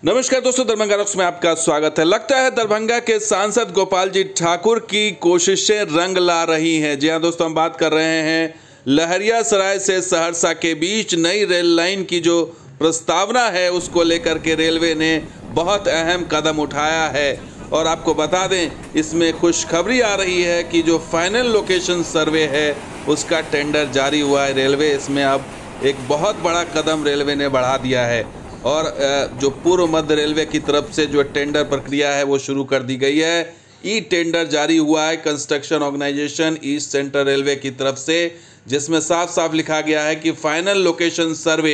नमस्कार दोस्तों, दरभंगा रॉक्स में आपका स्वागत है। लगता है दरभंगा के सांसद गोपाल जी ठाकुर की कोशिशें रंग ला रही हैं। जी हाँ दोस्तों, हम बात कर रहे हैं लहरियासराय से सहरसा के बीच नई रेल लाइन की जो प्रस्तावना है उसको लेकर के रेलवे ने बहुत अहम कदम उठाया है। और आपको बता दें, इसमें खुशखबरी आ रही है कि जो फाइनल लोकेशन सर्वे है उसका टेंडर जारी हुआ है। रेलवे इसमें अब एक बहुत बड़ा कदम रेलवे ने बढ़ा दिया है और जो पूर्व मध्य रेलवे की तरफ से जो टेंडर प्रक्रिया है वो शुरू कर दी गई है। ई टेंडर जारी हुआ है construction organisation East Central Railway की तरफ से, जिसमें साफ साफ लिखा गया है कि फाइनल लोकेशन सर्वे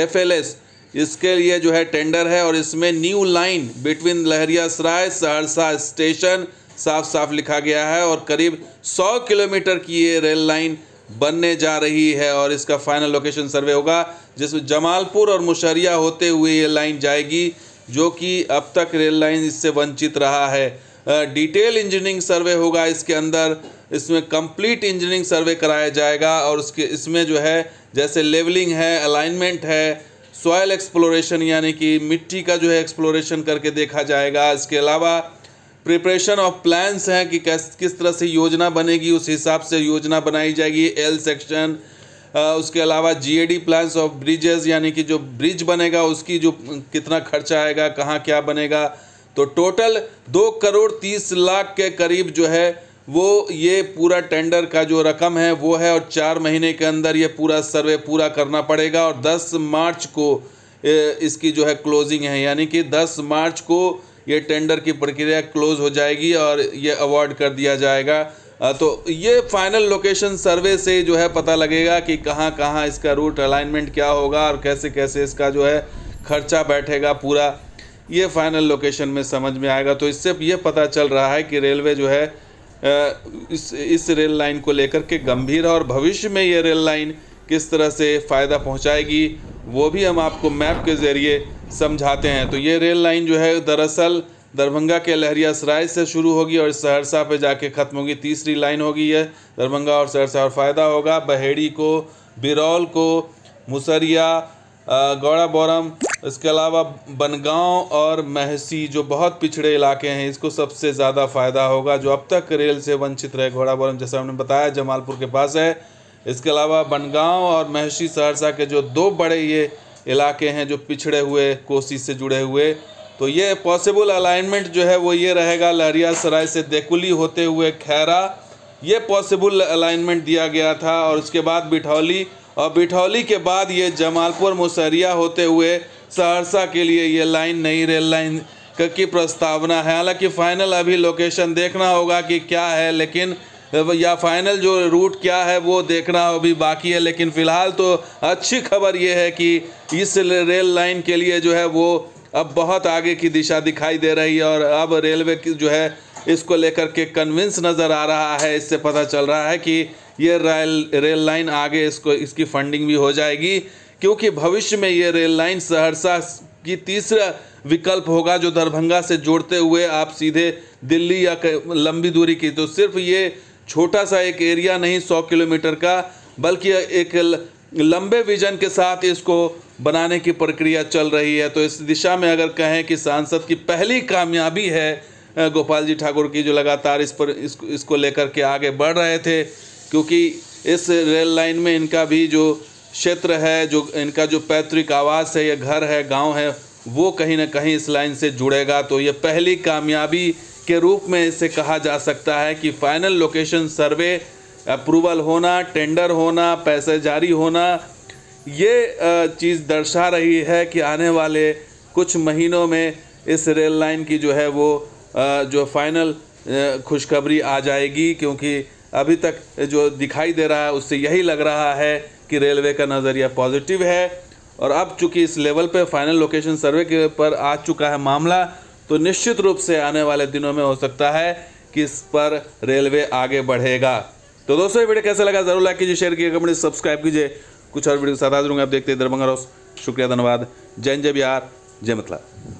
FLS इसके लिए जो है टेंडर है। और इसमें new line between Laheriasarai Saharsa station साफ साफ लिखा गया है और करीब 100 किलोमीटर की ये रेल लाइन बनने जा रही है। और इसका फाइनल लोकेशन सर्वे होगा जिसमें जमालपुर और मुशहरिया होते हुए ये लाइन जाएगी, जो कि अब तक रेल लाइन इससे वंचित रहा है। डिटेल इंजीनियरिंग सर्वे होगा इसके अंदर, इसमें कंप्लीट इंजीनियरिंग सर्वे कराया जाएगा। और इसमें जो है जैसे लेवलिंग है, अलाइनमेंट है, सॉयल एक्सप्लोरेशन यानी कि मिट्टी का जो है एक्सप्लोरेशन करके देखा जाएगा। इसके अलावा प्रिपरेशन ऑफ प्लान्स हैं कि किस तरह से योजना बनेगी, उस हिसाब से योजना बनाई जाएगी। L सेक्शन, उसके अलावा GAD प्लान्स ऑफ ब्रिजेस यानी कि जो ब्रिज बनेगा उसकी जो कितना खर्चा आएगा, कहाँ क्या बनेगा। तो टोटल 2,30,00,000 के करीब जो है वो ये पूरा टेंडर का जो रकम है वो है। और 4 महीने के अंदर ये पूरा सर्वे पूरा करना पड़ेगा। और 10 मार्च को इसकी जो है क्लोजिंग है, यानी कि 10 मार्च को ये टेंडर की प्रक्रिया क्लोज हो जाएगी और ये अवार्ड कर दिया जाएगा। तो ये फाइनल लोकेशन सर्वे से जो है पता लगेगा कि कहाँ कहाँ इसका रूट अलाइनमेंट क्या होगा और कैसे कैसे इसका जो है खर्चा बैठेगा पूरा, ये फाइनल लोकेशन में समझ में आएगा। तो इससे ये पता चल रहा है कि रेलवे जो है इस रेल लाइन को लेकर के गंभीर है और भविष्य में ये रेल लाइन किस तरह से फ़ायदा पहुंचाएगी वो भी हम आपको मैप के ज़रिए समझाते हैं। तो ये रेल लाइन जो है दरअसल दरभंगा के लहरियासराय से शुरू होगी और सहरसा पे जाके ख़त्म होगी। तीसरी लाइन होगी ये दरभंगा और सहरसा, और फ़ायदा होगा बहेड़ी को, बिरौल को, मुसरिया, गौड़ा बोरम, इसके अलावा बनगांव और महसी जो बहुत पिछड़े इलाके हैं इसको सबसे ज़्यादा फ़ायदा होगा, जो अब तक रेल से वंचित रहे। गौड़ा बोरम जैसा हमने बताया जमालपुर के पास है। इसके अलावा बनगांव और महसी सहरसा के जो 2 बड़े ये इलाके हैं जो पिछड़े हुए कोसी से जुड़े हुए, तो ये पॉसिबल अलाइनमेंट जो है वो ये रहेगा लहरियासराय से देकुली होते हुए खैरा, ये पॉसिबल अलाइनमेंट दिया गया था। और उसके बाद बिठौली, और बिठौली के बाद ये जमालपुर मुसहरिया होते हुए सहरसा के लिए ये लाइन, नई रेल लाइन की प्रस्तावना है। हालांकि फ़ाइनल अभी लोकेशन देखना होगा कि क्या है, लेकिन या फाइनल जो रूट क्या है वो देखना अभी बाकी है। लेकिन फ़िलहाल तो अच्छी खबर ये है कि इस रेल लाइन के लिए जो है वो अब बहुत आगे की दिशा दिखाई दे रही है और अब रेलवे की जो है इसको लेकर के कन्विंस नज़र आ रहा है। इससे पता चल रहा है कि ये रेल लाइन आगे इसकी फंडिंग भी हो जाएगी, क्योंकि भविष्य में ये रेल लाइन सहरसा की तीसरा विकल्प होगा जो दरभंगा से जोड़ते हुए आप सीधे दिल्ली या लंबी दूरी की, तो सिर्फ ये छोटा सा एक एरिया नहीं 100 किलोमीटर का, बल्कि एक लंबे विजन के साथ इसको बनाने की प्रक्रिया चल रही है। तो इस दिशा में अगर कहें कि सांसद की पहली कामयाबी है गोपाल जी ठाकुर की, जो लगातार इसको लेकर के आगे बढ़ रहे थे, क्योंकि इस रेल लाइन में इनका भी जो क्षेत्र है, जो इनका जो पैतृक आवास है, ये घर है, गांव है, वो कहीं ना कहीं इस लाइन से जुड़ेगा। तो ये पहली कामयाबी के रूप में इसे कहा जा सकता है कि फाइनल लोकेशन सर्वे अप्रूवल होना, टेंडर होना, पैसे जारी होना, ये चीज़ दर्शा रही है कि आने वाले कुछ महीनों में इस रेल लाइन की जो है वो जो फाइनल खुशखबरी आ जाएगी। क्योंकि अभी तक जो दिखाई दे रहा है उससे यही लग रहा है कि रेलवे का नज़रिया पॉजिटिव है। और अब चूँकि इस लेवल पे फाइनल लोकेशन सर्वे के पर आ चुका है मामला, तो निश्चित रूप से आने वाले दिनों में हो सकता है कि इस पर रेलवे आगे बढ़ेगा। तो दोस्तों ये वीडियो कैसा लगा ज़रूर लाइक कीजिए, शेयर कीजिए, कमेंट सब्सक्राइब कीजिए। कुछ और वीडियो के साथ हाजिर होंगे। आप देखते हैं दरभंगा रॉक्स। शुक्रिया, धन्यवाद। जय हिंद, जय बिहार, जय मतलब।